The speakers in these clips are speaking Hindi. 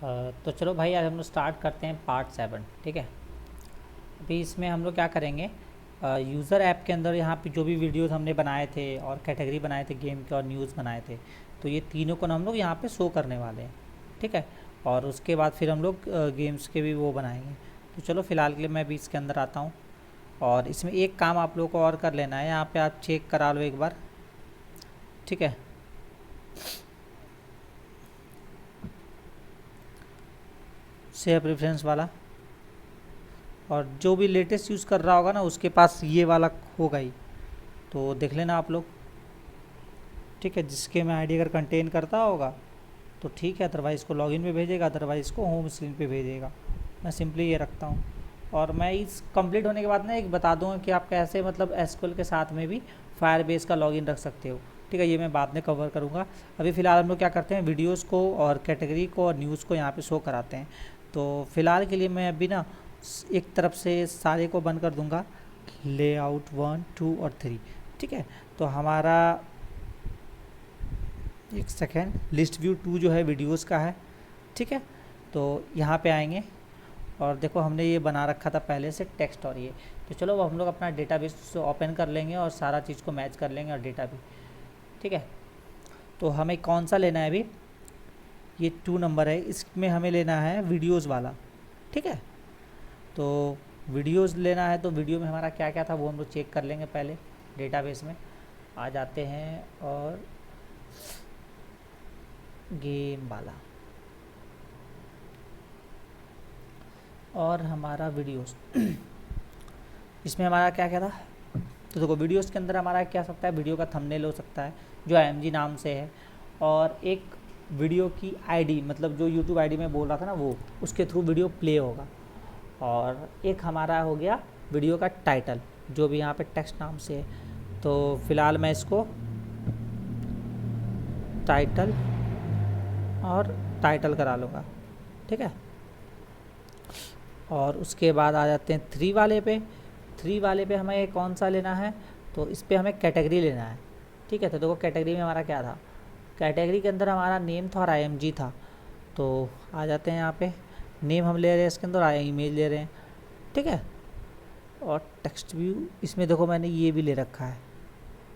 तो चलो भाई आज हम लोग स्टार्ट करते हैं पार्ट 7। ठीक है। अभी इसमें हम लोग क्या करेंगे, यूज़र ऐप के अंदर यहाँ पे जो भी वीडियोस हमने बनाए थे और कैटेगरी बनाए थे गेम के और न्यूज़ बनाए थे, तो ये तीनों को ना हम लोग यहाँ पे शो करने वाले हैं। ठीक है। और उसके बाद फिर हम लोग गेम्स के भी वो बनाएंगे। तो चलो फ़िलहाल के लिए मैं भी इसके अंदर आता हूँ। और इसमें एक काम आप लोगों को और कर लेना है, यहाँ पे आप चेक करा लो एक बार। ठीक है। शेयर प्रेफरेंस वाला, और जो भी लेटेस्ट यूज़ कर रहा होगा ना उसके पास ये वाला होगा ही, तो देख लेना आप लोग। ठीक है। जिसके में आईडी अगर कंटेन करता होगा तो ठीक है, अदरवाइज़ को लॉगिन पे भेजेगा, अदरवाइज़ को होम स्क्रीन पे भेजेगा। मैं सिंपली ये रखता हूँ। और मैं इस कंप्लीट होने के बाद ना एक बता दूँगा कि आप कैसे मतलब एसक्यूएल के साथ में भी फायरबेस का लॉगिन रख सकते हो। ठीक है, ये मैं बाद में कवर करूँगा। अभी फ़िलहाल हम लोग क्या करते हैं, वीडियोज़ को और कैटेगरी को और न्यूज़ को यहाँ पे शो कराते हैं। तो फ़िलहाल के लिए मैं अभी ना एक तरफ से सारे को बंद कर दूँगा, लेआउट 1, 2 और 3। ठीक है। तो हमारा एक सेकेंड, लिस्ट व्यू 2 जो है वीडियोज़ का है। ठीक है। तो यहाँ पे आएंगे और देखो हमने ये बना रखा था पहले से टेक्स्ट और ये। तो चलो अब हम लोग अपना डेटाबेस ओपन कर लेंगे और सारा चीज़ को मैच कर लेंगे और डेटा भी। ठीक है। तो हमें कौन सा लेना है अभी, ये 2 नंबर है, इसमें हमें लेना है वीडियोज़ वाला। ठीक है। तो वीडियोज़ लेना है तो वीडियो में हमारा क्या क्या था वो हम लोग चेक कर लेंगे। पहले डेटाबेस में आ जाते हैं और गेम वाला और हमारा वीडियोस इसमें हमारा क्या क्या था। तो देखो वीडियोस के अंदर हमारा क्या सकता है, वीडियो का थंबनेल हो सकता है जो IMG नाम से है, और एक वीडियो की आईडी मतलब जो यूट्यूब आईडी में बोल रहा था ना वो, उसके थ्रू वीडियो प्ले होगा। और एक हमारा हो गया वीडियो का टाइटल जो भी यहाँ पे टेक्स्ट नाम से है। तो फिलहाल मैं इसको टाइटल और टाइटल करा लूँगा। ठीक है। और उसके बाद आ जाते हैं 3 वाले पे। 3 वाले पे हमें कौन सा लेना है, तो इस पे हमें कैटेगरी लेना है। ठीक है। तो देखो कैटेगरी में हमारा क्या था, कैटेगरी के अंदर हमारा नेम था और IMG था। तो आ जाते हैं यहाँ पे, नेम हम ले रहे हैं इसके अंदर, इमेज ले रहे हैं। ठीक है। और टेक्स्ट व्यू, इसमें देखो मैंने ये भी ले रखा है,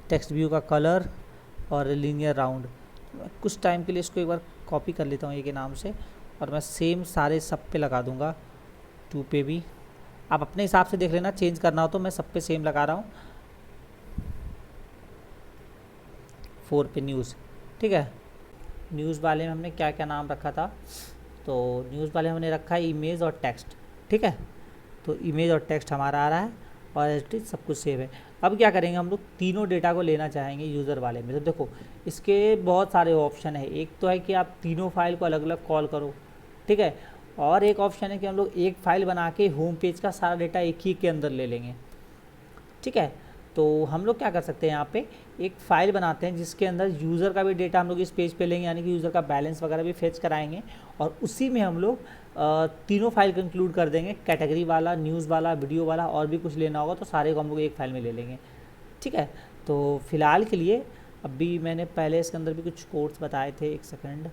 टेक्स्ट व्यू का कलर और लीनियर राउंड। कुछ टाइम के लिए इसको एक बार कॉपी कर लेता हूँ ये के नाम से, और मैं सेम सारे सब पे लगा दूँगा। 2 पे भी आप अपने हिसाब से देख लेना, चेंज करना हो तो मैं सब पे सेम लगा रहा हूँ। 4 पे न्यूज़। ठीक है। न्यूज़ वाले में हमने क्या क्या नाम रखा था, तो न्यूज़ वाले में हमने रखा है इमेज और टेक्स्ट। ठीक है। तो इमेज और टेक्स्ट हमारा आ रहा है और एडिट सब कुछ सेव है। अब क्या करेंगे, हम लोग तीनों डेटा को लेना चाहेंगे यूज़र वाले में। तो देखो इसके बहुत सारे ऑप्शन है। एक तो है कि आप तीनों फाइल को अलग अलग कॉल करो। ठीक है। और एक ऑप्शन है कि हम लोग एक फ़ाइल बना के होम पेज का सारा डेटा एक ही के अंदर ले लेंगे। ठीक है। तो हम लोग क्या कर सकते हैं, यहाँ पे एक फ़ाइल बनाते हैं जिसके अंदर यूज़र का भी डेटा हम लोग इस पेज पे लेंगे, यानी कि यूज़र का बैलेंस वगैरह भी फेच कराएंगे, और उसी में हम लोग तीनों फाइल को इंक्लूड कर देंगे, कैटेगरी वाला, न्यूज़ वाला, वीडियो वाला, और भी कुछ लेना होगा तो सारे को हम लोग एक फ़ाइल में ले लेंगे। ठीक है। तो फ़िलहाल के लिए अभी मैंने पहले इसके अंदर भी कुछ कोड्स बताए थे, एक सेकेंड,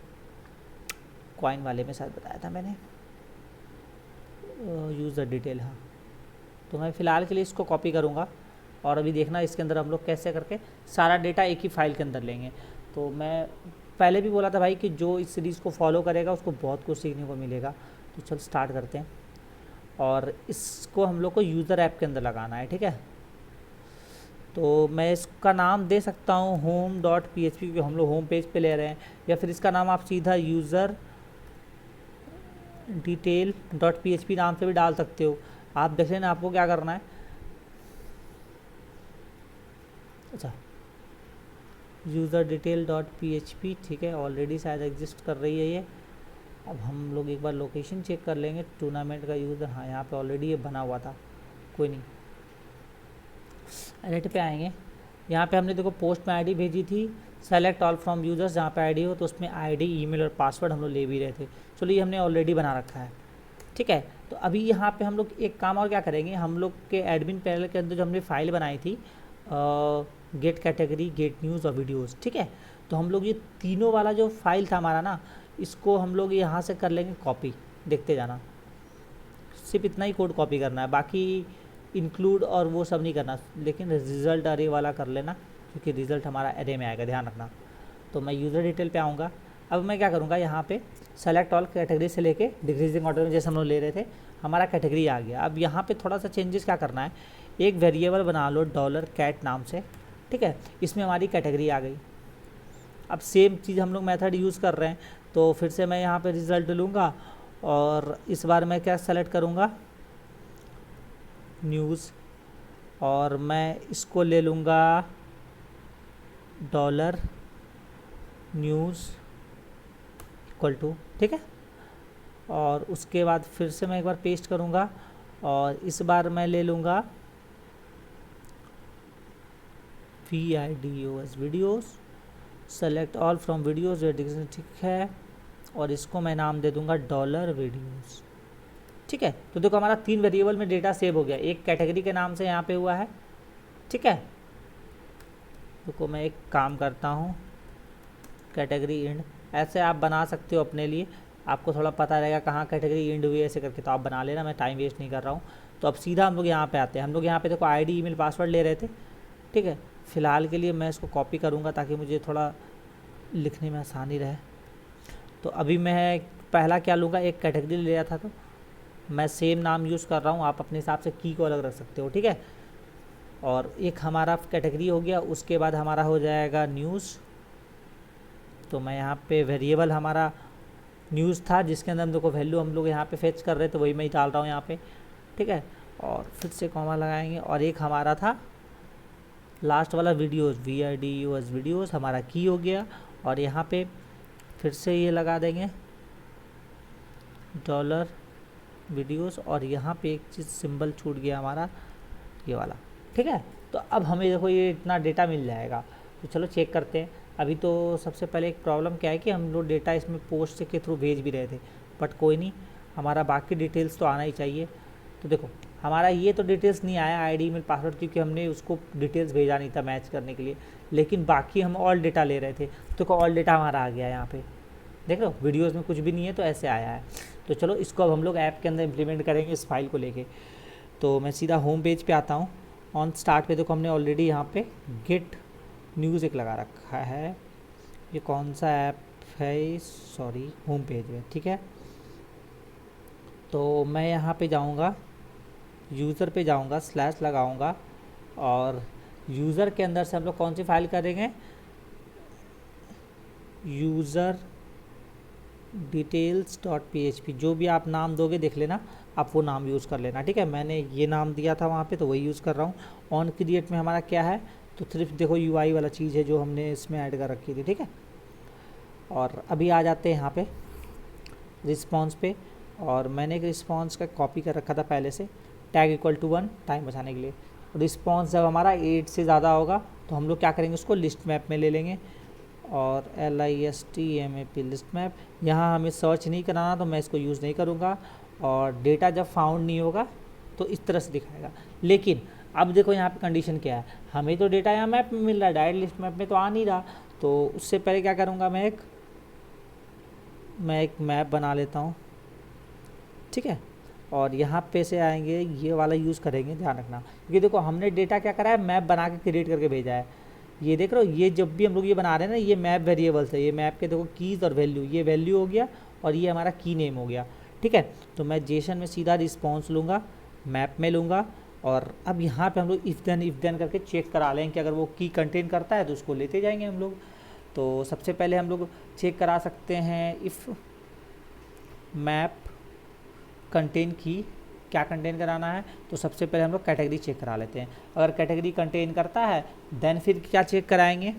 कॉइन वाले में शायद बताया था मैंने, यूज़र डिटेल। हाँ, तो मैं फ़िलहाल के लिए इसको कॉपी करूँगा और अभी देखना इसके अंदर हम लोग कैसे करके सारा डेटा एक ही फाइल के अंदर लेंगे। तो मैं पहले भी बोला था भाई कि जो इस सीरीज़ को फॉलो करेगा उसको बहुत कुछ सीखने को मिलेगा। तो चल स्टार्ट करते हैं, और इसको हम लोग को यूज़र ऐप के अंदर लगाना है। ठीक है। तो मैं इसका नाम दे सकता हूँ home.php, क्योंकि हम लोग होम पेज पे ले रहे हैं, या फिर इसका नाम आप सीधा यूज़र डिटेल.php नाम से भी डाल सकते हो। आप देख लेना आपको क्या करना है। अच्छा, यूज़र डिटेल.php, ठीक है, ऑलरेडी शायद एग्जिस्ट कर रही है ये। अब हम लोग एक बार लोकेशन चेक कर लेंगे, टूर्नामेंट का यूज़र, हाँ यहाँ पे ऑलरेडी ये बना हुआ था, कोई नहीं। एडिट पे आएंगे, यहाँ पे हमने देखो पोस्ट में आईडी भेजी थी, सेलेक्ट ऑल फ्रॉम यूज़र्स, जहाँ पे आईडी हो तो उसमें आईडी, ईमेल और पासवर्ड हम लोग ले भी रहे थे। चलो ये हमने ऑलरेडी बना रखा है। ठीक है। तो अभी यहाँ पे हम लोग एक काम और क्या करेंगे, हम लोग के एडमिन पैनल के अंदर जो हमने फाइल बनाई थी, गेट कैटेगरी, गेट न्यूज़ और वीडियोज़। ठीक है। तो हम लोग ये तीनों वाला जो फाइल था हमारा ना, इसको हम लोग यहाँ से कर लेंगे कॉपी, देखते जाना, सिर्फ इतना ही कोड कॉपी करना है, बाकी इंक्लूड और वो सब नहीं करना, लेकिन रिज़ल्ट अरे वाला कर लेना क्योंकि रिज़ल्ट हमारा अरे में आएगा, ध्यान रखना। तो मैं यूज़र डिटेल पे आऊँगा। अब मैं क्या करूँगा, यहाँ पे सेलेक्ट ऑल कैटेगरी से लेके डिक्रीजिंग ऑर्डर में जैसे हम लोग ले रहे थे, हमारा कैटेगरी आ गया। अब यहाँ पे थोड़ा सा चेंजेस क्या करना है, एक वेरिएबल बना लो $cat नाम से, ठीक है, इसमें हमारी कैटेगरी आ गई। अब सेम चीज़ हम लोग मेथड यूज़ कर रहे हैं, तो फिर से मैं यहाँ पे रिज़ल्ट लूँगा और इस बार मैं क्या सेलेक्ट करूँगा, न्यूज़, और मैं इसको ले लूँगा $न्यूज़ इक्वल टू, ठीक है। और उसके बाद फिर से मैं एक बार पेस्ट करूँगा और इस बार मैं ले लूँगा VIDOS videos, select all from videos, ठीक है, और इसको मैं नाम दे दूँगा $वीडियोज़, ठीक है। तो देखो हमारा 3 वेरिएबल में डेटा सेव हो गया, एक कैटेगरी के नाम से यहाँ पे हुआ है, ठीक है। देखो मैं एक काम करता हूँ, कैटेगरी इंड, ऐसे आप बना सकते हो अपने लिए, आपको थोड़ा पता रहेगा कहाँ कैटेगरी इंड हुई ऐसे करके, तो आप बना लेना, मैं टाइम वेस्ट नहीं कर रहा हूँ। तो अब सीधा हम लोग यहाँ पे आते हैं, हम लोग यहाँ पे देखो आईडी ईमेल पासवर्ड ले रहे थे, ठीक है। फ़िलहाल के लिए मैं इसको कॉपी करूँगा ताकि मुझे थोड़ा लिखने में आसानी रहे। तो अभी मैं पहला क्या लूँगा, एक कैटेगरी ले रहा था, तो मैं सेम नाम यूज़ कर रहा हूँ, आप अपने हिसाब से की को अलग रख सकते हो, ठीक है। और एक हमारा कैटेगरी हो गया, उसके बाद हमारा हो जाएगा न्यूज़। तो मैं यहाँ पे वेरिएबल हमारा न्यूज़ था जिसके अंदर हम लोग को वैल्यू हम लोग यहाँ पे फेच कर रहे थे, वही मैं ही डाल रहा हूँ यहाँ पे, ठीक है। और फिर से कॉमा लगाएंगे, और एक हमारा था लास्ट वाला वीडियोज़, VIDOS वीडियोज़ हमारा की हो गया, और यहाँ पे फिर से ये लगा देंगे $वीडियोज़, और यहाँ पे एक चीज़ सिंबल छूट गया हमारा ये वाला, ठीक है। तो अब हमें देखो ये इतना डेटा मिल जाएगा। तो चलो चेक करते हैं। अभी तो सबसे पहले एक प्रॉब्लम क्या है कि हम लोग डेटा इसमें पोस्ट के थ्रू भेज भी रहे थे, बट कोई नहीं, हमारा बाकी डिटेल्स तो आना ही चाहिए। तो देखो हमारा ये तो डिटेल्स नहीं आया, आईडी ईमेल पासवर्ड, क्योंकि हमने उसको डिटेल्स भेजा नहीं था मैच करने के लिए, लेकिन बाकी हम ऑल डेटा ले रहे थे। तो ऑल डेटा हमारा आ गया यहाँ पे, देख लो वीडियोज़ में कुछ भी नहीं है, तो ऐसे आया है। तो चलो इसको अब हम लोग ऐप के अंदर इम्प्लीमेंट करेंगे इस फाइल को लेके। तो मैं सीधा होम पेज पे आता हूँ। ऑन स्टार्ट पे देखो हमने ऑलरेडी यहाँ पे गेट न्यूज़ एक लगा रखा है, ये कौन सा ऐप है, सॉरी होम पेज है, ठीक है। तो मैं यहाँ पे जाऊँगा, यूज़र पे जाऊँगा, स्लैश लगाऊँगा, और यूज़र के अंदर से हम लोग कौन सी फाइल करेंगे, यूज़र डिटेल्स.php, जो भी आप नाम दोगे देख लेना, आप वो नाम यूज़ कर लेना, ठीक है। मैंने ये नाम दिया था वहाँ पे, तो वही यूज़ कर रहा हूँ। ऑन क्रिएट में हमारा क्या है, तो सिर्फ देखो UI वाला चीज़ है जो हमने इसमें ऐड कर रखी थी, ठीक है। और अभी आ जाते हैं यहाँ पे रिस्पॉन्स पे, और मैंने एक रिस्पॉन्स का कॉपी कर रखा था पहले से, टैग इक्वल टू 1 टाइम बचाने के लिए। रिस्पॉन्स जब हमारा 8 से ज़्यादा होगा तो हम लोग क्या करेंगे, उसको लिस्ट मैप में ले लेंगे, और LISTMAP लिस्ट मैप। यहाँ हमें सर्च नहीं कराना, तो मैं इसको यूज़ नहीं करूँगा। और डेटा जब फाउंड नहीं होगा तो इस तरह से दिखाएगा। लेकिन अब देखो यहाँ पे कंडीशन क्या है, हमें तो डेटा यहाँ मैप में मिल रहा है, डायरेक्ट लिस्ट मैप में तो आ नहीं रहा। तो उससे पहले क्या करूँगा, मैं एक मैप बना लेता हूँ, ठीक है। और यहाँ पे से आएंगे, ये वाला यूज़ करेंगे, ध्यान रखना, क्योंकि देखो हमने डेटा क्या करा है, मैप बना के क्रिएट करके भेजा है। ये देख रहे हो, ये जब भी हम लोग ये बना रहे हैं ना, ये मैप वेरिएबल्स है, ये मैप के देखो कीज़ और वैल्यू, ये वैल्यू हो गया और ये हमारा की नेम हो गया, ठीक है। तो मैं जेसन में सीधा रिस्पॉन्स लूँगा, मैप में लूँगा, और अब यहाँ पे हम लोग इफ़ देन करके चेक करा लें कि अगर वो की कंटेन करता है तो उसको लेते जाएंगे हम लोग। तो सबसे पहले हम लोग चेक करा सकते हैं इफ़ मैप कंटेन की, क्या कंटेन कराना है। तो सबसे पहले हम लोग कैटेगरी चेक करा लेते हैं, अगर कैटेगरी कंटेन करता है देन फिर क्या चेक कराएंगे,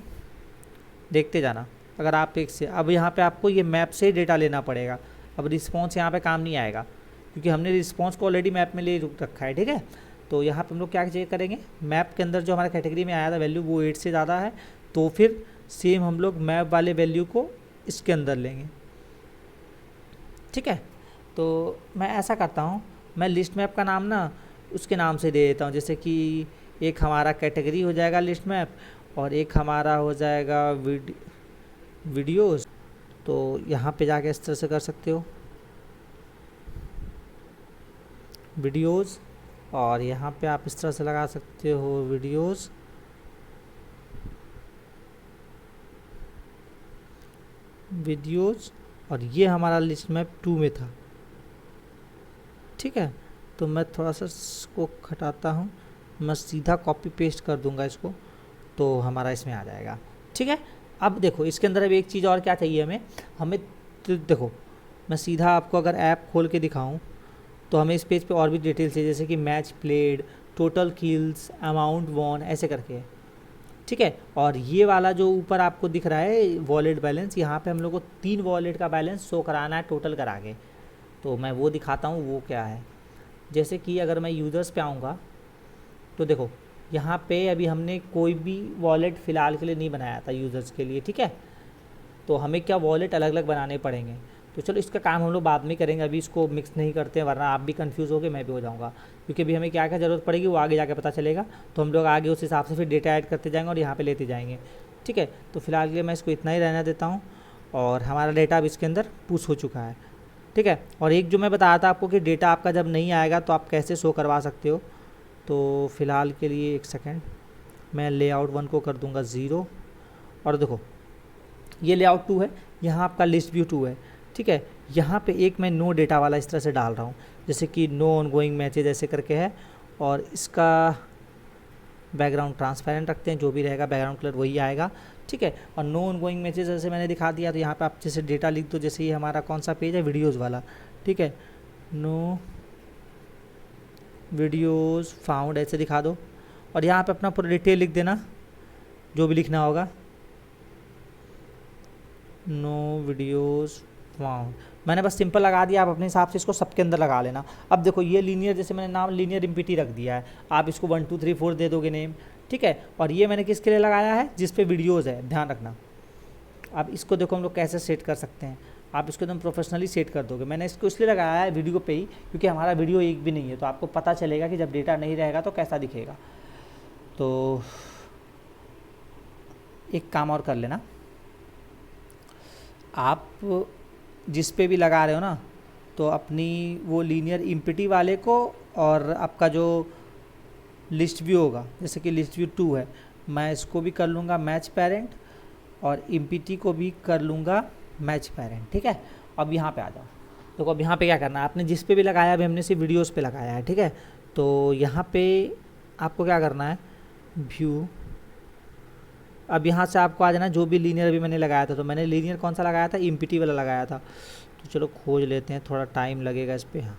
देखते जाना। अगर आप एक से, अब यहाँ पे आपको ये मैप से डेटा लेना पड़ेगा, अब रिस्पॉन्स यहाँ पे काम नहीं आएगा क्योंकि हमने रिस्पॉन्स को ऑलरेडी मैप में ले रखा है, ठीक है। तो यहाँ पे हम लोग क्या चेक करेंगे, मैप के अंदर जो हमारा कैटेगरी में आया था वैल्यू वो 8 से ज़्यादा है, तो फिर सेम हम लोग मैप वाले वैल्यू को इसके अंदर लेंगे, ठीक है। तो मैं ऐसा करता हूँ, मैं लिस्ट मैप का नाम ना उसके नाम से दे देता हूँ, जैसे कि एक हमारा कैटेगरी हो जाएगा लिस्ट मैप, और एक हमारा हो जाएगा वीडियोज़, तो यहाँ पे जाके इस तरह से कर सकते हो वीडियोज़, और यहाँ पे आप इस तरह से लगा सकते हो वीडियोज़, और ये हमारा लिस्ट मैप 2 में था। ठीक है, तो मैं थोड़ा सा इसको हटाता हूँ, मैं सीधा कॉपी पेस्ट कर दूंगा इसको, तो हमारा इसमें आ जाएगा। ठीक है, अब देखो इसके अंदर अब एक चीज़ और क्या चाहिए हमें तो देखो मैं सीधा आपको अगर ऐप खोल के दिखाऊं तो हमें इस पेज पे और भी डिटेल्स चाहिए, जैसे कि match played, total kills, amount won, ऐसे करके। ठीक है, और ये वाला जो ऊपर आपको दिख रहा है वॉलेट बैलेंस, यहाँ पे हम लोग को 3 वॉलेट का बैलेंस शो कराना है टोटल करा के, तो मैं वो दिखाता हूँ वो क्या है। जैसे कि अगर मैं यूज़र्स पे आऊँगा तो देखो यहाँ पे अभी हमने कोई भी वॉलेट फ़िलहाल के लिए नहीं बनाया था यूज़र्स के लिए। ठीक है, तो हमें क्या वॉलेट अलग अलग बनाने पड़ेंगे, तो चलो इसका काम हम लोग बाद में करेंगे, अभी इसको मिक्स नहीं करते हैं, वरना आप भी कंफ्यूज होगे मैं भी हो जाऊँगा, क्योंकि अभी हमें क्या क्या ज़रूरत पड़ेगी वो आगे जाके पता चलेगा, तो हम लोग आगे उस हिसाब से फिर डेटा ऐड करते जाएंगे और यहाँ पे लेते जाएंगे। ठीक है, तो फिलहाल के लिए मैं इसको इतना ही रहने देता हूँ, और हमारा डेटा अब इसके अंदर पुश हो चुका है। ठीक है, और एक जो मैं बताया था आपको कि डेटा आपका जब नहीं आएगा तो आप कैसे शो करवा सकते हो, तो फ़िलहाल के लिए एक सेकेंड, मैं लेआउट 1 को कर दूंगा 0, और देखो ये लेआउट 2 है, यहाँ आपका लिस्ट व्यू 2 है। ठीक है, यहाँ पे एक मैं नो डेटा वाला इस तरह से डाल रहा हूँ, जैसे कि नो ऑनगोइंग मैचेज ऐसे करके है, और इसका बैकग्राउंड ट्रांसपेरेंट रखते हैं, जो भी रहेगा बैकग्राउंड कलर वही आएगा। ठीक है, और नो ऑनगोइंग मैचेज जैसे मैंने दिखा दिया, तो यहाँ पे आप जैसे डेटा लिख दो, जैसे ये हमारा कौन सा पेज है वीडियोज़ वाला। ठीक है, नो वीडियोज़ फाउंड ऐसे दिखा दो, और यहाँ पे अपना पूरा डिटेल लिख देना जो भी लिखना होगा, नो वीडियोज़ फाउंड, मैंने बस सिंपल लगा दिया, आप अपने हिसाब से इसको सबके अंदर लगा लेना। अब देखो ये लीनियर, जैसे मैंने नाम लीनियर इम्पिटी रख दिया है, आप इसको 1 2 3 4 दे दोगे नेम। ठीक है, और ये मैंने किसके लिए लगाया है, जिस पे वीडियोज़ है, ध्यान रखना। अब इसको देखो हम लोग कैसे सेट कर सकते हैं, आप इसको एकदम प्रोफेशनली सेट कर दोगे। मैंने इसको इसलिए लगाया है वीडियो पे ही, क्योंकि हमारा वीडियो एक भी नहीं है, तो आपको पता चलेगा कि जब डेटा नहीं रहेगा तो कैसा दिखेगा। तो एक काम और कर लेना, आप जिस पे भी लगा रहे हो ना, तो अपनी वो लीनियर इम्पिटी वाले को और आपका जो लिस्ट व्यू होगा, जैसे कि लिस्ट व्यू 2 है, मैं इसको भी कर लूँगा मैच पेरेंट, और इम्पिटी को भी कर लूँगा मैच पेरेंट। ठीक है, अब यहाँ पे आ जाओ, देखो अब यहाँ पे क्या करना है, आपने जिस पे भी लगाया अभी हमने सिर्फ वीडियोज़ पे लगाया है। ठीक है, तो यहाँ पे आपको क्या करना है, व्यू, अब यहाँ से आपको आ जाना जो भी लीनियर अभी मैंने लगाया था, तो मैंने लीनियर कौन सा लगाया था, इम्पिटी वाला लगाया था, तो चलो खोज लेते हैं, थोड़ा टाइम लगेगा इस पर। हाँ,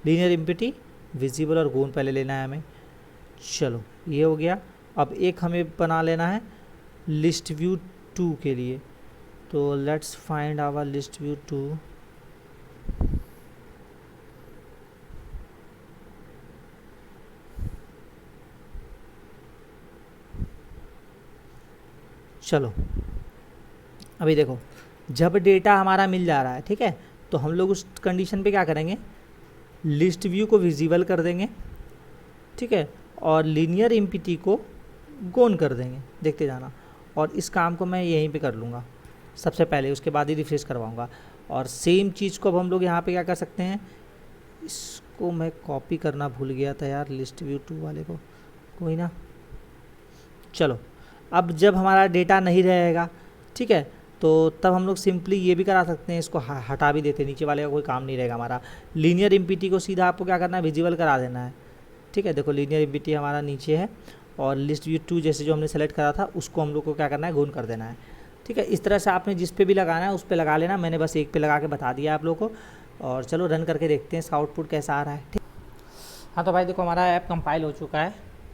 लीनियर इम्पिटी विजिबल और गोन पहले लेना है हमें। चलो ये हो गया, अब एक हमें बना लेना है लिस्ट व्यू 2 के लिए, तो let's find our list view 2। चलो अभी देखो, जब डेटा हमारा मिल जा रहा है, ठीक है, तो हम लोग उस कंडीशन पे क्या करेंगे, लिस्ट व्यू को विजिबल कर देंगे। ठीक है, और लीनियर इम्पिटी को गोन कर देंगे, देखते जाना, और इस काम को मैं यहीं पे कर लूँगा सबसे पहले, उसके बाद ही रिफ्रेश करवाऊँगा। और सेम चीज़ को अब हम लोग यहाँ पे क्या कर सकते हैं, इसको मैं कॉपी करना भूल गया था यार, लिस्ट व्यू 2 वाले को, कोई ना। चलो अब जब हमारा डेटा नहीं रहेगा, ठीक है, तो तब हम लोग सिंपली ये भी करा सकते हैं, इसको हटा भी देते हैं, नीचे वाले का कोई काम नहीं रहेगा हमारा। लीनियर इम्पिटी को सीधा आपको क्या करना है, विजिबल करा देना है। ठीक है, देखो लीनियर इम्पिटी हमारा नीचे है, और लिस्ट व्यू 2 जैसे जो हमने सेलेक्ट करा था उसको हम लोग को क्या करना है, गोन कर देना है। ठीक है, इस तरह से आपने जिस पे भी लगाना है उस पे लगा लेना, मैंने बस एक पे लगा के बता दिया आप लोग को। और चलो रन करके देखते हैं इसका आउटपुट कैसा आ रहा है। ठीक, हाँ तो भाई देखो हमारा ऐप कंपाइल हो चुका है,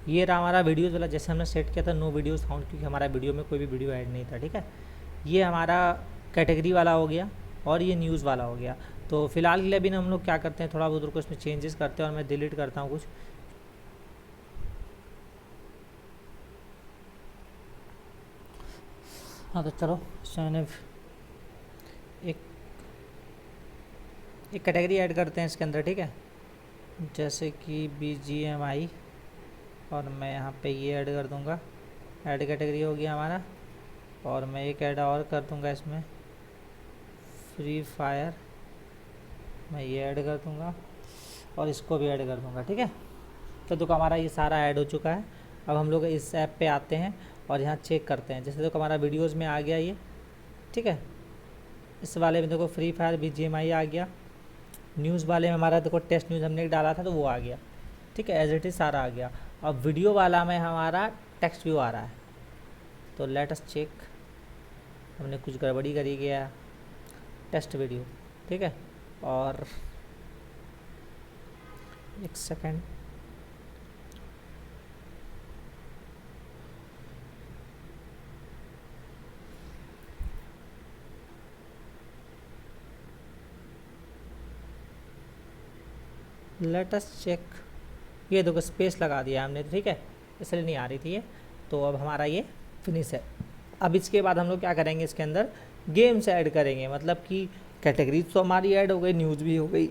ये रहा हमारा वीडियोज़ वाला, जैसे हमने सेट किया था नो वीडियोज़ फाउंड, क्योंकि हमारा वीडियो में कोई भी वीडियो ऐड नहीं था। ठीक है, ये हमारा कैटेगरी वाला हो गया, और ये न्यूज़ वाला हो गया। तो फिलहाल के लिए अभी हम लोग क्या करते हैं, थोड़ा बहुत को इसमें चेंजेस करते हैं, और मैं डिलीट करता हूँ कुछ। हाँ तो चलो मैंने एक कैटेगरी ऐड करते हैं इसके अंदर। ठीक है, जैसे कि BGMI, और मैं यहाँ पे ये ऐड कर दूँगा, ऐड कैटेगरी हो गया हमारा, और मैं एक ऐड और कर दूँगा इसमें, फ्री फायर, मैं ये ऐड कर दूँगा और इसको भी ऐड कर दूँगा। ठीक है, तो देखो हमारा ये सारा ऐड हो चुका है। अब हम लोग इस ऐप पे आते हैं और यहाँ चेक करते हैं। जैसे देखो हमारा वीडियोज़ में आ गया ये। ठीक है, इस वाले में देखो फ्री फायर BGMI आ गया। न्यूज़ वाले में हमारा देखो टेस्ट न्यूज़ हमने डाला था तो वो आ गया। ठीक है, एज इट इज़ सारा आ गया। अब वीडियो वाला में हमारा टेक्स्ट व्यू आ रहा है, तो लेट अस चेक। हमने कुछ गड़बड़ी करी गया, टेस्ट वीडियो। ठीक है, और एक सेकेंड, लेट अस चेक। ये देखो स्पेस लगा दिया हमने, ठीक है, इसलिए नहीं आ रही थी ये। तो अब हमारा ये फिनिश है। अब इसके बाद हम लोग क्या करेंगे, इसके अंदर गेम्स ऐड करेंगे। मतलब कि कैटेगरीज तो हमारी ऐड हो गई, न्यूज़ भी हो गई,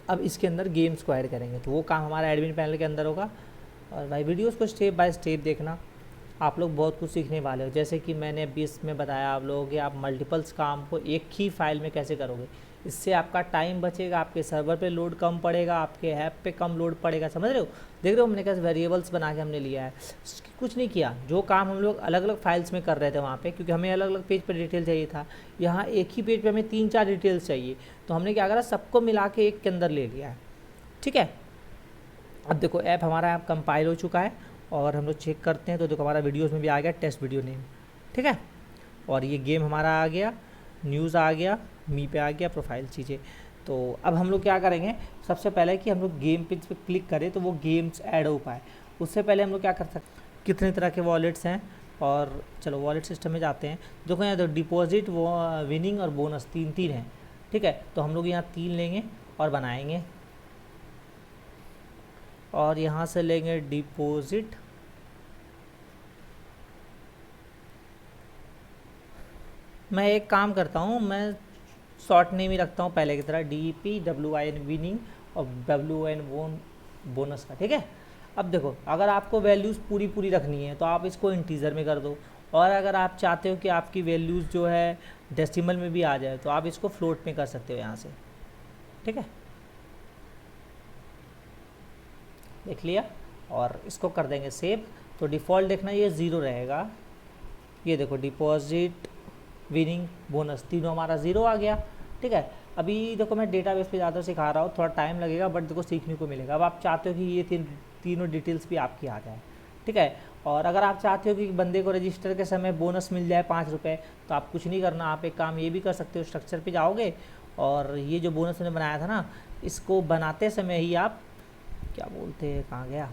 अब इसके अंदर गेम्स को ऐड करेंगे। तो वो काम हमारा एडमिन पैनल के अंदर होगा। और भाई वीडियोस को स्टेप बाय स्टेप देखना, आप लोग बहुत कुछ सीखने वाले हो। जैसे कि मैंने अभी इसमें बताया आप लोगों कि आप मल्टीपल्स काम को एक ही फाइल में कैसे करोगे। इससे आपका टाइम बचेगा, आपके सर्वर पे लोड कम पड़ेगा, आपके ऐप पे कम लोड पड़ेगा। समझ रहे हो, देख रहे हो हमने कैसे वेरिएबल्स बना के हमने लिया है। कुछ नहीं किया, जो काम हम लोग अलग अलग फाइल्स में कर रहे थे वहाँ पे, क्योंकि हमें अलग अलग पेज पर डिटेल चाहिए था, यहाँ एक ही पेज पे हमें 3-4 डिटेल्स चाहिए। तो हमने क्या करा, सबको मिला के एक के अंदर ले लिया है। ठीक है, अब देखो ऐप हमारा ऐप कंपाइल हो चुका है और हम लोग चेक करते हैं। तो देखो हमारा वीडियोज़ में भी आ गया टेस्ट वीडियो नेम। ठीक है, और ये गेम हमारा आ गया, न्यूज़ आ गया, मी पे आ गया, प्रोफाइल चीज़ें। तो अब हम लोग क्या करेंगे, सबसे पहले कि हम लोग गेम पेज पे क्लिक करें तो वो गेम्स ऐड हो पाए, उससे पहले हम लोग क्या कर सकते हैं, कितने तरह के वॉलेट्स हैं। और चलो वॉलेट सिस्टम में जाते हैं। देखो यहाँ तो डिपॉजिट, वो विनिंग और बोनस तीन हैं। ठीक है, तो हम लोग यहाँ 3 लेंगे और बनाएंगे, और यहाँ से लेंगे डिपॉजिट, मैं एक काम करता हूँ, मैं शॉर्ट नेम ही रखता हूँ पहले की तरह, DPWIN विनिंग और WN बोनस का। ठीक है, अब देखो अगर आपको वैल्यूज़ पूरी रखनी है तो आप इसको इंटीजर में कर दो, और अगर आप चाहते हो कि आपकी वैल्यूज़ जो है डेसिमल में भी आ जाए तो आप इसको फ्लोट में कर सकते हो यहाँ से। ठीक है, देख लिया, और इसको कर देंगे सेव। तो डिफ़ॉल्ट देखना ये 0 रहेगा। ये देखो डिपॉजिट, विनिंग, बोनस तीनों हमारा 0 आ गया। ठीक है, अभी देखो मैं डेटाबेस पे ज़्यादा सिखा रहा हूँ, थोड़ा टाइम लगेगा, बट देखो सीखने को मिलेगा। अब आप चाहते हो कि ये तीनों डिटेल्स भी आपकी आ जाए। ठीक है, और अगर आप चाहते हो कि बंदे को रजिस्टर के समय बोनस मिल जाए 5 रुपये, तो आप कुछ नहीं करना, आप एक काम ये भी कर सकते हो, स्ट्रक्चर पे जाओगे और ये जो बोनस मैंने बनाया था ना, इसको बनाते समय ही आप क्या बोलते हैं, कहाँ गया,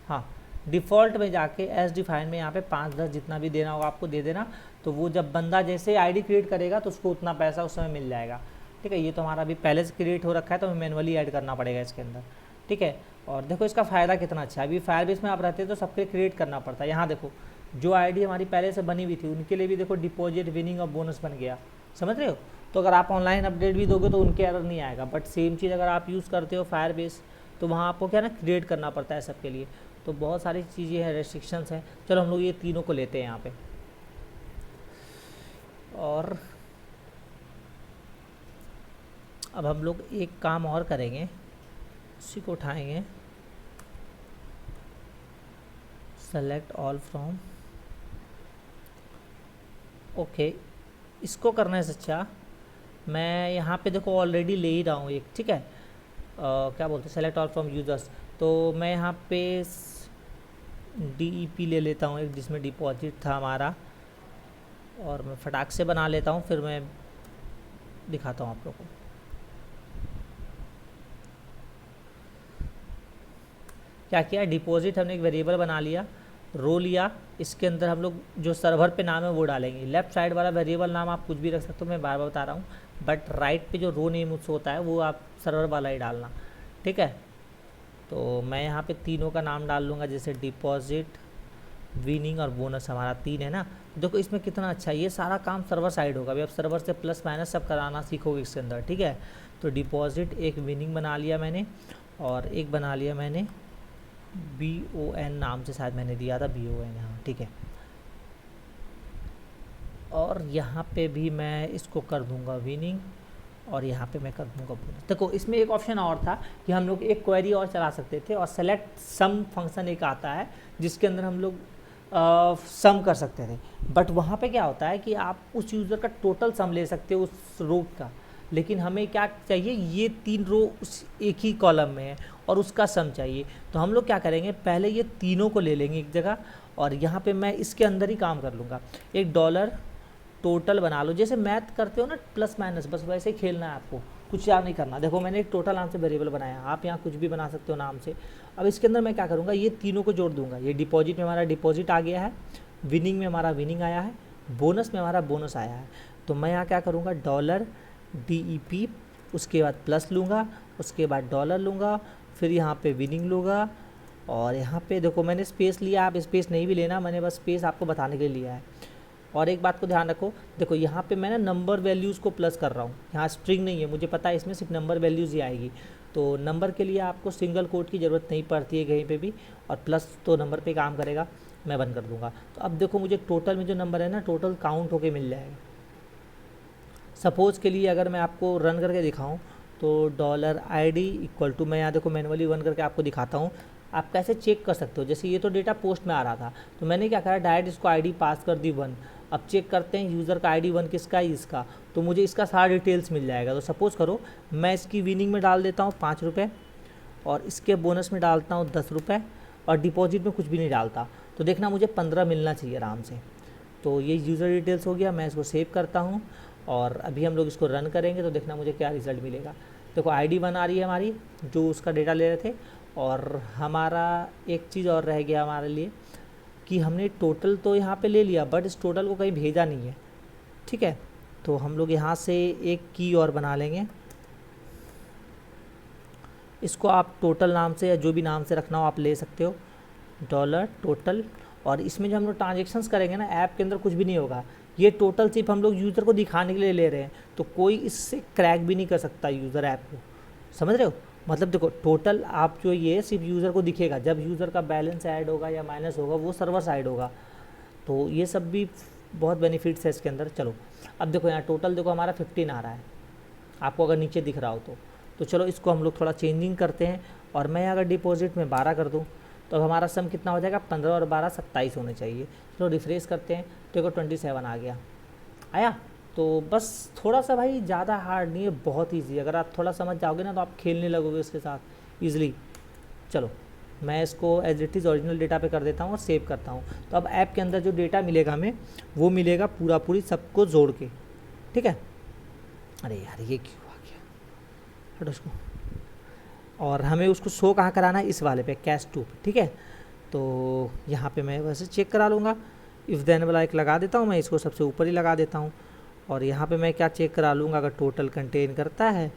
हाँ, डिफ़ॉल्ट में जाके एज डिफाइन में यहाँ पे 5-10 जितना भी देना होगा आपको दे देना। तो वो जब बंदा जैसे आईडी क्रिएट करेगा तो उसको उतना पैसा उस समय मिल जाएगा। ठीक है, ये तो हमारा अभी पहले से क्रिएट हो रखा है, तो हमें मैनुअली ऐड करना पड़ेगा इसके अंदर। ठीक है, और देखो इसका फ़ायदा कितना अच्छा है। अभी फायरबेस में आप रहते हैं तो सबके क्रिएट करना पड़ता है। यहाँ देखो जो आईडी हमारी पहले से बनी हुई थी उनके लिए भी देखो डिपॉजिट, विनिंग और बोनस बन गया। समझ रहे हो, तो अगर आप ऑनलाइन अपडेट भी दोगे तो उनके एरर नहीं आएगा। बट सेम चीज़ अगर आप यूज़ करते हो फायरबेस, तो वहाँ आपको क्या ना क्रिएट करना पड़ता है सबके लिए। तो बहुत सारी चीज़ें हैं, रेस्ट्रिक्शंस हैं। चलो हम लोग ये तीनों को लेते हैं यहाँ पे, और अब हम लोग एक काम और करेंगे, उसी को उठाएंगे, सेलेक्ट ऑल फ्रॉम, ओके, इसको करने से अच्छा मैं यहाँ पे देखो ऑलरेडी ले ही रहा हूँ एक। ठीक है, क्या बोलते हैं, सेलेक्ट ऑल फ्रॉम यूजर्स, तो मैं यहाँ पे DEP ले लेता हूँ एक, जिसमें डिपॉजिट था हमारा, और मैं फटाक से बना लेता हूँ, फिर मैं दिखाता हूँ आप लोगों को। क्या किया, डिपॉजिट हमने एक वेरिएबल बना लिया, रो लिया, इसके अंदर हम लोग जो सर्वर पे नाम है वो डालेंगे। लेफ्ट साइड वाला वेरिएबल नाम आप कुछ भी रख सकते हो, मैं बार बार बता रहा हूँ, बट राइट पे जो रो नेम उससे होता है वो आप सर्वर वाला ही डालना। ठीक है, तो मैं यहाँ पे तीनों का नाम डाल लूँगा, जैसे डिपॉजिट, विनिंग और बोनस हमारा 3 है ना। देखो इसमें कितना अच्छा है, ये सारा काम सर्वर साइड होगा। अभी आप सर्वर से प्लस माइनस सब कराना सीखोगे इसके अंदर। ठीक है, तो डिपॉजिट एक, विनिंग बना लिया मैंने, और एक बना लिया मैंने BON नाम से, शायद मैंने दिया था BON, हाँ ठीक है। और यहाँ पे भी मैं इसको कर दूँगा विनिंग, और यहाँ पे मैं कर दूँगा बोनस। देखो इसमें एक ऑप्शन और था कि हम लोग एक क्वेरी और चला सकते थे, और सेलेक्ट सम फंक्शन एक आता है जिसके अंदर हम लोग सम कर सकते थे। बट वहाँ पे क्या होता है कि आप उस यूज़र का टोटल सम ले सकते हो उस रो का, लेकिन हमें क्या चाहिए, ये 3 रो उस एक ही कॉलम में है और उसका सम चाहिए। तो हम लोग क्या करेंगे, पहले ये तीनों को ले लेंगे एक जगह, और यहाँ पे मैं इसके अंदर ही काम कर लूँगा। एक डॉलर टोटल बना लो, जैसे मैथ करते हो ना प्लस माइनस, बस वैसे ही खेलना है आपको, कुछ याद नहीं करना। देखो मैंने एक टोटल नाम से वेरिएबल बनाया, आप यहाँ कुछ भी बना सकते हो नाम से। अब इसके अंदर मैं क्या करूँगा, ये तीनों को जोड़ दूंगा। ये डिपॉजिट में हमारा डिपॉजिट आ गया है, विनिंग में हमारा विनिंग आया है, बोनस में हमारा बोनस आया है। तो मैं यहाँ क्या करूँगा, डॉलर DEP, उसके बाद प्लस लूँगा, उसके बाद डॉलर लूँगा, फिर यहाँ पे विनिंग लूँगा, और यहाँ पे देखो मैंने स्पेस लिया, आप स्पेस नहीं भी लेना, मैंने बस स्पेस आपको बताने के लिए लिया है। और एक बात को ध्यान रखो, देखो यहाँ पे मैं ना नंबर वैल्यूज़ को प्लस कर रहा हूँ, यहाँ स्ट्रिंग नहीं है, मुझे पता है इसमें सिर्फ नंबर वैल्यूज़ ही आएगी। तो नंबर के लिए आपको सिंगल कोट की ज़रूरत नहीं पड़ती है कहीं पे भी, और प्लस तो नंबर पे काम करेगा। मैं बंद कर दूँगा। तो अब देखो मुझे टोटल में जो नंबर है ना, टोटल काउंट होके मिल जाएगा। सपोज़ के लिए अगर मैं आपको रन करके दिखाऊँ, तो $ID इक्वल टू, मैं यहाँ देखो मैनुअली 1 करके आपको दिखाता हूँ, आप कैसे चेक कर सकते हो। जैसे ये तो डेटा पोस्ट में आ रहा था, तो मैंने क्या करा, डायरेक्ट इसको ID पास कर दी 1। अब चेक करते हैं यूज़र का ID 1 किसका है, इसका, तो मुझे इसका सारा डिटेल्स मिल जाएगा। तो सपोज़ करो मैं इसकी विनिंग में डाल देता हूँ 5 रुपये, और इसके बोनस में डालता हूँ 10 रुपये, और डिपॉजिट में कुछ भी नहीं डालता, तो देखना मुझे 15 मिलना चाहिए आराम से। तो ये यूज़र डिटेल्स हो गया, मैं इसको सेव करता हूँ, और अभी हम लोग इसको रन करेंगे तो देखना मुझे क्या रिज़ल्ट मिलेगा। देखो ID 1 आ रही है हमारी, जो उसका डेटा ले रहे थे। और हमारा एक चीज़ और रह गया हमारे लिए, कि हमने टोटल तो यहाँ पे ले लिया, बट इस टोटल को कहीं भेजा नहीं है। ठीक है, तो हम लोग यहाँ से एक की और बना लेंगे, इसको आप टोटल नाम से या जो भी नाम से रखना हो आप ले सकते हो, डॉलर टोटल। और इसमें जो हम लोग ट्रांजेक्शन्स करेंगे ना, ऐप के अंदर कुछ भी नहीं होगा, ये टोटल सिर्फ हम लोग यूज़र को दिखाने के लिए ले रहे हैं, तो कोई इससे क्रैक भी नहीं कर सकता यूज़र ऐप को, समझ रहे हो। मतलब देखो टोटल आप जो ये सिर्फ यूज़र को दिखेगा, जब यूज़र का बैलेंस ऐड होगा या माइनस होगा वो सर्वर साइड होगा। तो ये सब भी बहुत बेनिफिट्स है इसके अंदर। चलो अब देखो यहाँ टोटल देखो हमारा 15 आ रहा है, आपको अगर नीचे दिख रहा हो तो चलो इसको हम लोग थोड़ा चेंजिंग करते हैं। और मैं अगर डिपॉजिट में 12 कर दूँ तो हमारा सम कितना हो जाएगा, 15 और 12 27 होने चाहिए। चलो रिफ्रेश करते हैं, तो देखो 27 आ गया, आया। तो बस थोड़ा सा भाई ज़्यादा हार्ड नहीं है, बहुत ईजी। अगर आप थोड़ा समझ जाओगे ना तो आप खेलने लगोगे इसके साथ ईजिली। चलो मैं इसको as it is original data पे कर देता हूँ और सेव करता हूँ। तो अब ऐप के अंदर जो डेटा मिलेगा हमें वो मिलेगा पूरी सबको जोड़ के, ठीक है। अरे यार ये क्यों आ गया, हटो उसको। और हमें उसको शो कहाँ कराना है, इस वाले पे कैश टू, ठीक है। तो यहाँ पे मैं वैसे चेक करा लूँगा, इफ़ देन वाला एक लगा देता हूँ, मैं इसको सबसे ऊपर ही लगा देता हूँ। और यहाँ पे मैं क्या चेक करा लूँगा, अगर टोटल कंटेन करता है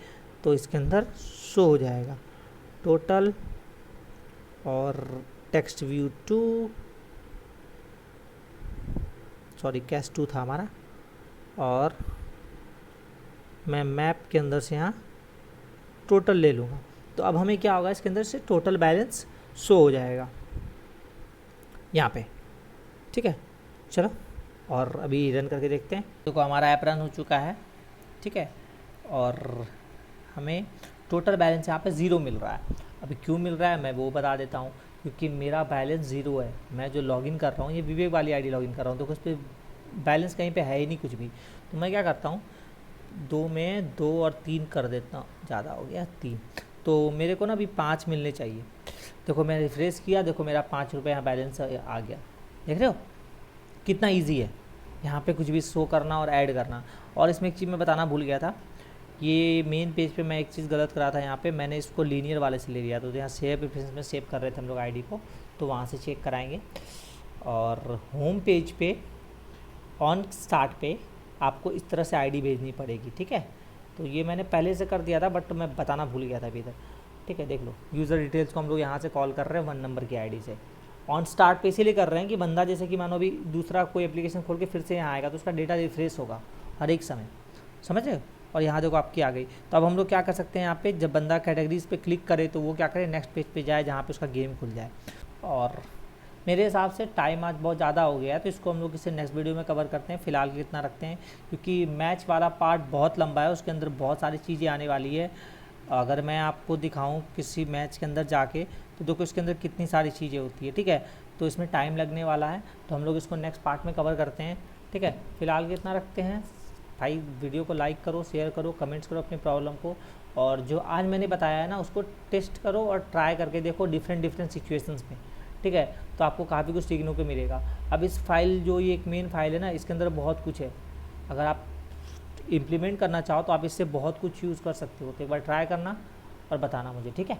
तो इसके अंदर शो हो जाएगा टोटल, और टेक्स्ट व्यू 2, सॉरी कैश 2 था हमारा। और मैं मैप के अंदर से यहाँ टोटल ले लूँगा, तो अब हमें क्या होगा, इसके अंदर से टोटल बैलेंस शो हो जाएगा यहाँ पे, ठीक है। चलो और अभी रन करके देखते हैं। देखो हमारा ऐप रन हो चुका है, ठीक है। और हमें टोटल बैलेंस यहाँ पे 0 मिल रहा है। अभी क्यों मिल रहा है मैं वो बता देता हूँ, क्योंकि मेरा बैलेंस 0 है। मैं जो लॉगिन कर रहा हूँ, ये विवेक वाली आईडी लॉगिन कर रहा हूँ, तो उस पर बैलेंस कहीं पे है ही नहीं कुछ भी। तो मैं क्या करता हूँ, 2 में 2 और 3 कर देता हूँ, ज़्यादा हो गया 3। तो मेरे को ना अभी 5 मिलने चाहिए। देखो मैं रिफ्रेश किया, देखो मेरा 5 रुपये यहाँ बैलेंस आ गया, देख रहे हो कितना ईजी है यहाँ पे कुछ भी शो करना और ऐड करना। और इसमें एक चीज़ मैं बताना भूल गया था, ये मेन पेज पे मैं एक चीज़ गलत करा था, यहाँ पे मैंने इसको लीनियर वाले से ले लिया। तो यहाँ सेव प्रेफरेंस में सेव कर रहे थे हम लोग आईडी को, तो वहाँ से चेक कराएंगे। और होम पेज पे ऑन स्टार्ट पे आपको इस तरह से आईडी भेजनी पड़ेगी, ठीक है। तो ये मैंने पहले से कर दिया था, बट मैं बताना भूल गया था अभी इधर, ठीक है। देख लो यूज़र डिटेल्स को हम लोग यहाँ से कॉल कर रहे हैं 1 नंबर की आईडी से। ऑन स्टार्ट पे इसीलिए कर रहे हैं कि बंदा जैसे कि मानो अभी दूसरा कोई एप्लीकेशन खोल के फिर से यहाँ आएगा तो उसका डेटा रिफ्रेश होगा हर एक समय, समझ रहे हो। और यहाँ देखो आपकी आ गई। तो अब हम लोग क्या कर सकते हैं, यहाँ पे जब बंदा कैटेगरीज पे क्लिक करे तो वो क्या करे, नेक्स्ट पेज पे जाए जहाँ पे उसका गेम खुल जाए। और मेरे हिसाब से टाइम आज बहुत ज़्यादा हो गया है, तो इसको हम लोग इसे नेक्स्ट वीडियो में कवर करते हैं। फ़िलहाल के इतना रखते हैं, क्योंकि मैच वाला पार्ट बहुत लंबा है, उसके अंदर बहुत सारी चीज़ें आने वाली है। अगर मैं आपको दिखाऊं किसी मैच के अंदर जाके, तो देखो इसके अंदर कितनी सारी चीज़ें होती है, ठीक है। तो इसमें टाइम लगने वाला है, तो हम लोग इसको नेक्स्ट पार्ट में कवर करते हैं, ठीक है। फ़िलहाल के इतना रखते हैं भाई। वीडियो को लाइक करो, शेयर करो, कमेंट्स करो अपनी प्रॉब्लम को, और जो आज मैंने बताया है ना उसको टेस्ट करो और ट्राई करके देखो डिफरेंट सिचुएशंस में, ठीक है। तो आपको काफ़ी कुछ सीखने को मिलेगा। अब इस फाइल जो ये एक मेन फाइल है ना, इसके अंदर बहुत कुछ है। अगर आप इम्प्लीमेंट करना चाहो तो आप इससे बहुत कुछ यूज़ कर सकते हो। तो एक बार ट्राई करना और बताना मुझे, ठीक है।